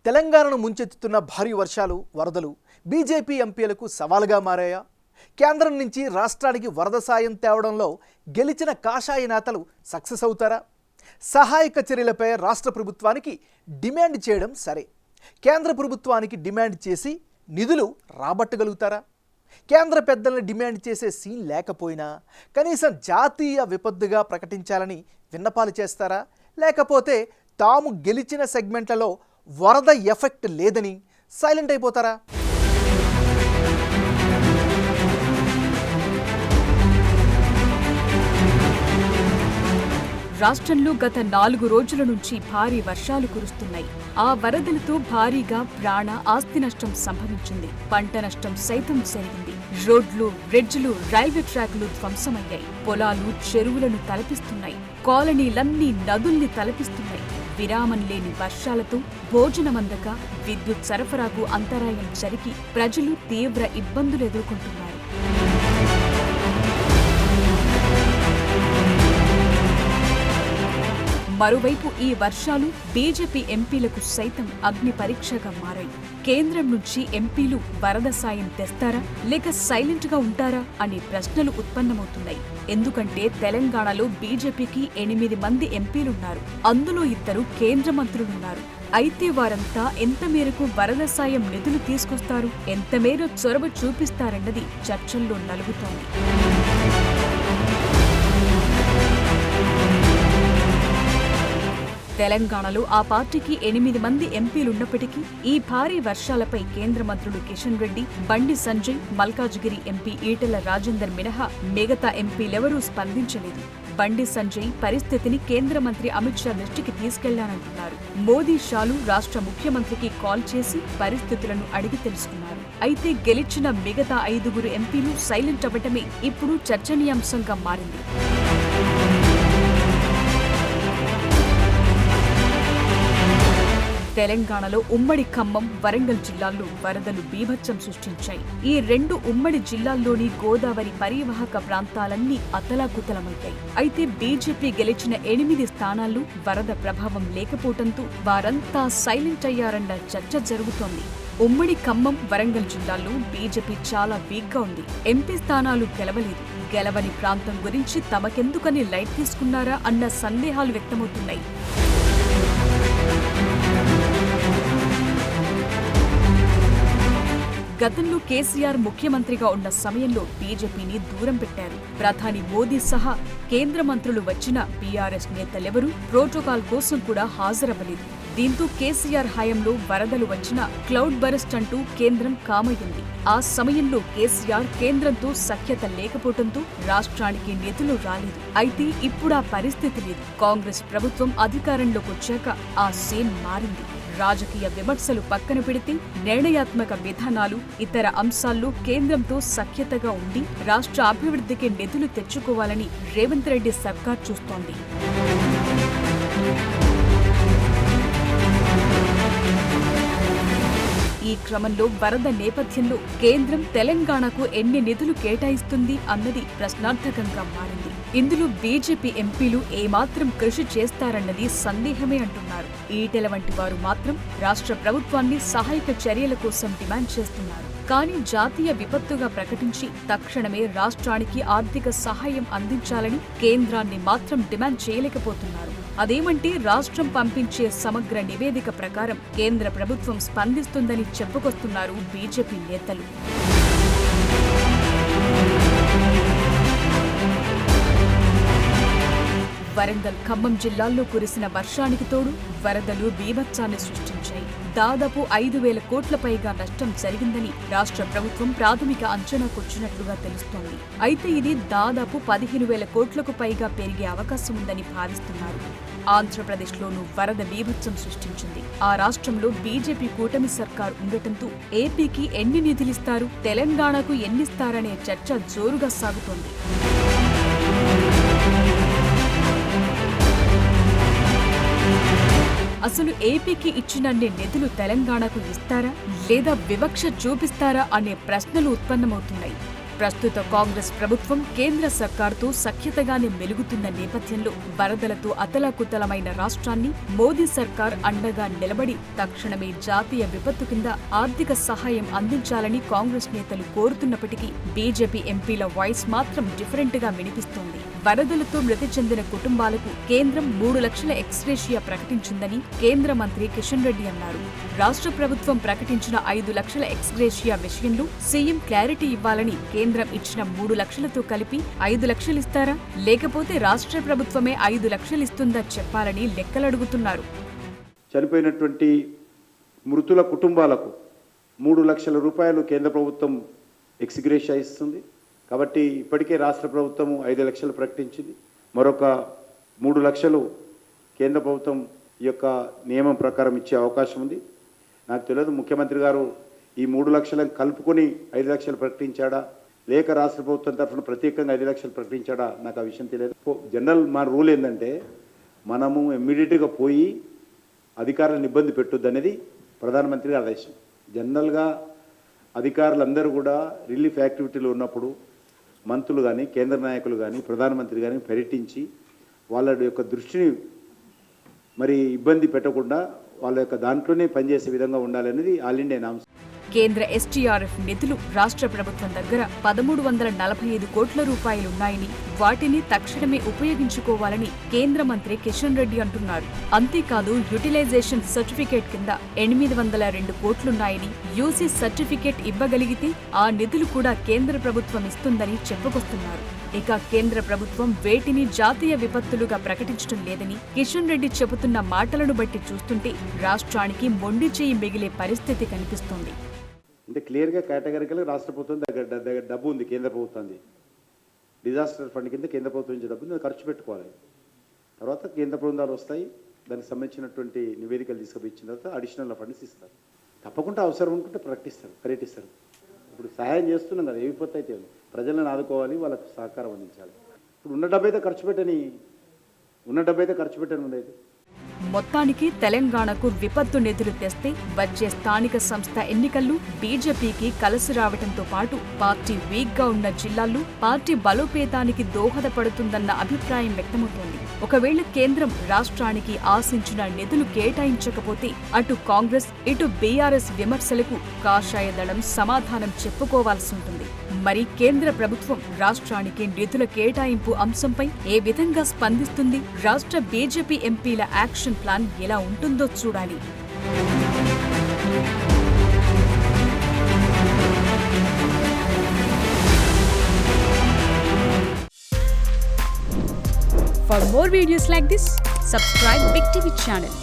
తెలంగాణను ముంచెత్తుతున్న భారీ వర్షాలు, వరదలు బీజేపీ ఎంపీలకు సవాలుగా మారాయా? కేంద్రం నుంచి రాష్ట్రానికి వరద సాయం తేవడంలో గెలిచిన కాషాయ నేతలు సక్సెస్ అవుతారా? సహాయక చర్యలపై రాష్ట్ర ప్రభుత్వానికి డిమాండ్ చేయడం సరే, కేంద్ర ప్రభుత్వానికి డిమాండ్ చేసి నిధులు రాబట్టగలుగుతారా? కేంద్ర పెద్దలను డిమాండ్ చేసే సీన్ లేకపోయినా కనీసం జాతీయ విపత్తుగా ప్రకటించాలని విన్నపాలు చేస్తారా? లేకపోతే తాము గెలిచిన సెగ్మెంట్లలో వరద ఎఫెక్ట్ లేదని సైలెంట్ అయిపోతారా? రాష్ట్రంలో గత 4 రోజుల నుంచి భారీ వర్షాలు కురుస్తున్నాయి. ఆ వరదలతో భారీగా ప్రాణ ఆస్తి నష్టం సంభవించింది. పంట నష్టం సైతం జరిగింది. రోడ్లు, బ్రిడ్జ్లు, రైల్వే ట్రాక్లు ధ్వంసమయ్యాయి. పొలాలు, చెరువులను తలపిస్తున్నాయి. కాలనీలన్నీ నదుల్ని తలపిస్తున్నాయి. విరామం లేని వర్షాలతో భోజనమందక, విద్యుత్ సరఫరాకు అంతరాయం జరిగి ప్రజలు తీవ్ర ఇబ్బందులు ఎదుర్కొంటున్నారు. మరోవైపు ఈ వర్షాలు బీజేపీ ఎంపీలకు సైతం అగ్ని పరీక్షగా మారాయి. కేంద్రం నుంచి ఎంపీలు వరద సాయం తెస్తారా లేక సైలెంట్ గా ఉంటారా అనే ప్రశ్నలు ఉత్పన్నమవుతున్నాయి. ఎందుకంటే తెలంగాణలో బీజేపీకి 8 మంది ఎంపీలున్నారు. అందులో 2 కేంద్ర మంత్రులున్నారు. అయితే వారంతా ఎంత మేరకు వరద సాయం నిధులు తీసుకొస్తారు, ఎంత మేర చొరవ చూపిస్తారన్నది చర్చల్లో నలుగుతోంది. తెలంగాణలో ఆ పార్టీకి 8 మంది ఎంపీలున్నప్పటికీ ఈ భారీ వర్షాలపై కేంద్ర మంత్రులు కిషన్ రెడ్డి, బండి సంజయ్, మల్కాజ్గిరి ఎంపీ ఈటెల రాజేందర్ మినహా మిగతా ఎంపీలెవరూ స్పందించలేదు. బండి సంజయ్ పరిస్థితిని కేంద్ర మంత్రి అమిత్ షా దృష్టికి తీసుకెళ్లానంటున్నారు. మోదీ షాలు రాష్ట్ర ముఖ్యమంత్రికి కాల్ చేసి పరిస్థితులను అడిగి తెలుసుకున్నారు. అయితే గెలిచిన మిగతా 5 ఎంపీలు సైలెంట్ అవ్వటమే ఇప్పుడు చర్చనీయాంశంగా మారింది. తెలంగాణలో ఉమ్మడి ఖమ్మం, వరంగల్ జిల్లాల్లో వరదలు బీభత్సం సృష్టించాయి. ఈ 2 ఉమ్మడి జిల్లాల్లోని గోదావరి పరివాహక ప్రాంతాలన్నీ అతలాకుతలమయ్యాయి. అయితే బీజేపీ గెలిచిన 8 స్థానాల్లో వరద ప్రభావం లేకపోవడంతో వారంతా సైలెంట్ అయ్యారన్న చర్చ జరుగుతోంది. ఉమ్మడి ఖమ్మం, వరంగల్ జిల్లాల్లో బీజేపీ చాలా వీక్గా ఉంది. ఎంపీ స్థానాలు గెలవలేదు. గెలవని ప్రాంతం గురించి తమకెందుకని లైట్ తీసుకున్నారా అన్న సందేహాలు వ్యక్తమవుతున్నాయి. గతంలో కేసీఆర్ ముఖ్యమంత్రిగా ఉన్న సమయంలో బీజేపీని దూరం పెట్టారు. ప్రధాని మోదీ సహా కేంద్ర మంత్రులు వచ్చిన బీఆర్ఎస్ నేతలెవరూ ప్రోటోకాల్ కోసం కూడా హాజరవ్వలేదు. దీంతో కేసీఆర్ హయాంలో వరదలు వచ్చినా క్లౌడ్ బరస్ట్ అంటూ కేంద్రం కామయ్యింది. ఆ సమయంలో కేసీఆర్ కేంద్రంతో సఖ్యత లేకపోవడంతో రాష్ట్రానికి నిధులు రాలేదు. అయితే ఇప్పుడు ఆ పరిస్థితి లేదు. కాంగ్రెస్ ప్రభుత్వం అధికారంలోకి వచ్చాక ఆ సీన్ మారింది. రాజకీయ విమర్శలు పక్కన పెడితే నిర్ణయాత్మక విధానాలు, ఇతర అంశాల్లో కేంద్రంతో సఖ్యతగా ఉండి రాష్ట్ర అభివృద్ధికి నిధులు తెచ్చుకోవాలని రేవంత్ రెడ్డి సర్కార్ చూస్తోంది. ఈ క్రమంలో వరద నేపథ్యంలో కేంద్రం తెలంగాణకు ఎన్ని నిధులు కేటాయిస్తుంది అన్నది ప్రశ్నార్థకంగా మారింది. ఇందులో బీజేపీ ఎంపీలు ఏమాత్రం కృషి చేస్తారన్నది సందేహమే అంటున్నారు. ఈటెల వంటి వారు మాత్రం రాష్ట్ర ప్రభుత్వాన్ని సహాయక చర్యల కోసం డిమాండ్ చేస్తున్నారు. కానీ జాతీయ విపత్తుగా ప్రకటించి తక్షణమే రాష్ట్రానికి ఆర్థిక సహాయం అందించాలని కేంద్రాన్ని మాత్రం డిమాండ్ చేయలేకపోతున్నారు. అదేమంటే రాష్ట్రం పంపించే సమగ్ర నివేదిక ప్రకారం కేంద్ర ప్రభుత్వం స్పందిస్తుందని చెప్పుకొస్తున్నారు బీజేపీ నేతలు. వరంగల్, ఖమ్మం జిల్లాల్లో కురిసిన వర్షానికి తోడు వరదలు బీభత్సాన్ని సృష్టించాయి. దాదాపు 5,000 కోట్ల పైగా నష్టం జరిగిందని రాష్ట్ర ప్రభుత్వం ప్రాథమిక అంచనాకొచ్చినట్లుగా తెలుస్తోంది. అయితే ఇది దాదాపు 15,000 కోట్లకు పైగా పెరిగే అవకాశం ఉందని భావిస్తున్నారు. ఆంధ్రప్రదేశ్లోనూ వరద బీభత్సం సృష్టించింది. ఆ రాష్ట్రంలో బీజేపీ కూటమి సర్కార్ ఉండటంతో ఏపీకి ఎన్ని నిధులిస్తారు, తెలంగాణకు ఎన్నిస్తారనే చర్చ జోరుగా సాగుతోంది. అసలు ఏపీకి ఇచ్చినన్ని నిధులు తెలంగాణకు ఇస్తారా లేదా వివక్ష చూపిస్తారా అనే ప్రశ్నలు ఉత్పన్నమవుతున్నాయి. ప్రస్తుత కాంగ్రెస్ ప్రభుత్వం కేంద్ర సర్కార్తో సఖ్యతగానే మెలుగుతున్న నేపథ్యంలో వరదలతో అతలాకుతలమైన రాష్ట్రాన్ని మోదీ సర్కార్ అండగా నిలబడి తక్షణమే జాతీయ విపత్తు కింద ఆర్థిక సహాయం అందించాలని కాంగ్రెస్ నేతలు కోరుతున్నప్పటికీ బీజేపీ ఎంపీల వాయిస్ మాత్రం డిఫరెంట్ గా వినిపిస్తోంది. వరదలతో మృతి చెందిన కుటుంబాలకు కేంద్రం 3 లక్షల ఎక్స్గ్రేషియా ప్రకటించిందని కేంద్ర మంత్రి కిషన్ రెడ్డి అన్నారు. రాష్ట్ర ప్రభుత్వం ప్రకటించిన 5 లక్షల ఎక్స్గ్రేషియా విషయంలో సీఎం క్లారిటీ ఇవ్వాలని కేంద్రం ఇచ్చిన 3 లక్షలతో కలిపి 5 లక్షలిస్తారా, లేకపోతే రాష్ట్ర ప్రభుత్వమే 5 లక్షలిస్తుందా చెప్పాలని లెక్కలడుగుతున్నారు. చనిపోయినటువంటి మృతుల కుటుంబాలకు 3 లక్షల రూపాయలు కేంద్ర ప్రభుత్వం ఎక్స్గ్రేషియా ఇస్తుంది. కాబట్టి ఇప్పటికే రాష్ట్ర ప్రభుత్వం 5 లక్షలు ప్రకటించింది. మరొక 3 లక్షలు కేంద్ర ప్రభుత్వం ఈ యొక్క నియమం ప్రకారం ఇచ్చే అవకాశం ఉంది. నాకు తెలియదు ముఖ్యమంత్రి గారు ఈ 3 లక్షలను కలుపుకొని 5 లక్షలు ప్రకటించాడా, లేక రాష్ట్ర ప్రభుత్వం తరఫున ప్రత్యేకంగా 5 లక్షలు ప్రకటించాడా, నాకు ఆ విషయం తెలియదు. జనరల్ మా రూల్ ఏంటంటే మనము ఇమ్మీడియట్గా పోయి అధికారులను ఇబ్బంది పెట్టొద్దు అనేది ప్రధానమంత్రి గారి ఆదేశం. జనరల్గా అధికారులందరూ కూడా రిలీఫ్ యాక్టివిటీలో ఉన్నప్పుడు మంత్రులు కానీ కేంద్ర నాయకులు కానీ ప్రధానమంత్రి కానీ పర్యటించి వాళ్ళ యొక్క దృష్టిని మరి ఇబ్బంది పెట్టకుండా వాళ్ళ యొక్క దాంట్లోనే పనిచేసే విధంగా ఉండాలనేది ఆల్ ఇండియా నామ్స్. కేంద్ర ఎస్టీఆర్ఎఫ్ నిధులు రాష్ట్ర ప్రభుత్వం దగ్గర 1345 కోట్ల రూపాయలున్నాయని వాటిని తక్షణమే ఉపయోగించుకోవాలని కేంద్ర మంత్రి కిషన్ రెడ్డి అంటున్నారు. అంతేకాదు యూటిలైజేషన్ సర్టిఫికేట్ కింద 802 కోట్లున్నాయని, యూసీ సర్టిఫికేట్ ఇవ్వగలిగితే ఆ నిధులు కూడా కేంద్ర ప్రభుత్వం ఇస్తుందని చెప్పుకొస్తున్నారు. ఇక కేంద్ర ప్రభుత్వం వేటిని జాతీయ విపత్తులుగా ప్రకటించడం లేదని కిషన్ రెడ్డి చెబుతున్న మాటలను బట్టి చూస్తుంటే రాష్ట్రానికి మొండి చేయి మిగిలే పరిస్థితి కనిపిస్తోంది. అంటే క్లియర్గా కేటగిరికల్గా రాష్ట్ర ప్రభుత్వం దగ్గర డబ్బు ఉంది, కేంద్ర ప్రభుత్వంది డిజాస్టర్ ఫండ్ కింద కేంద్ర ప్రభుత్వం నుంచి డబ్బుని ఖర్చు పెట్టుకోవాలి. తర్వాత కేంద్ర బృందాలు వస్తాయి, దానికి సంబంధించినటువంటి నివేదికలు తీసుకుపోయిన తర్వాత అడిషనల్ ఫండ్స్ ఇస్తారు. తప్పకుండా అవసరం ఉంటుంటే పర్యటిస్తారు. ఇప్పుడు సహాయం చేస్తున్నాం కదా, ఏ విపత్తు అయితే ప్రజలను ఆదుకోవాలి, వాళ్ళకు సహకారం అందించాలి. ఇప్పుడు ఉన్న డబ్బు అయితే ఖర్చు పెట్టని ఉండేది. మొత్తానికి తెలంగాణకు విపత్తు నిధులు తెస్తే వచ్చే స్థానిక సంస్థ ఎన్నికల్లో బీజేపీకి కలిసి రావడంతో పాటు పార్టీ వీక్ గా ఉన్న జిల్లాల్లో పార్టీ బలోపేతానికి దోహదపడుతుందన్న అభిప్రాయం వ్యక్తమవుతోంది. ఒకవేళ కేంద్రం రాష్ట్రానికి ఆశించిన నిధులు కేటాయించకపోతే అటు కాంగ్రెస్ ఇటు బీఆర్ఎస్ విమర్శలకు కాషాయ దళం సమాధానం చెప్పుకోవాల్సి ఉంటుంది. మరి కేంద్ర ప్రభుత్వం రాష్ట్రానికి నిధుల కేటాయింపు అంశంపై ఏ విధంగా స్పందిస్తుంది? రాష్ట్ర బీజేపీ ఎంపీల యాక్షన్ ప్లాన్ ఎలా ఉంటుందో చూడాలి. For more videos like this, subscribe Big TV channel.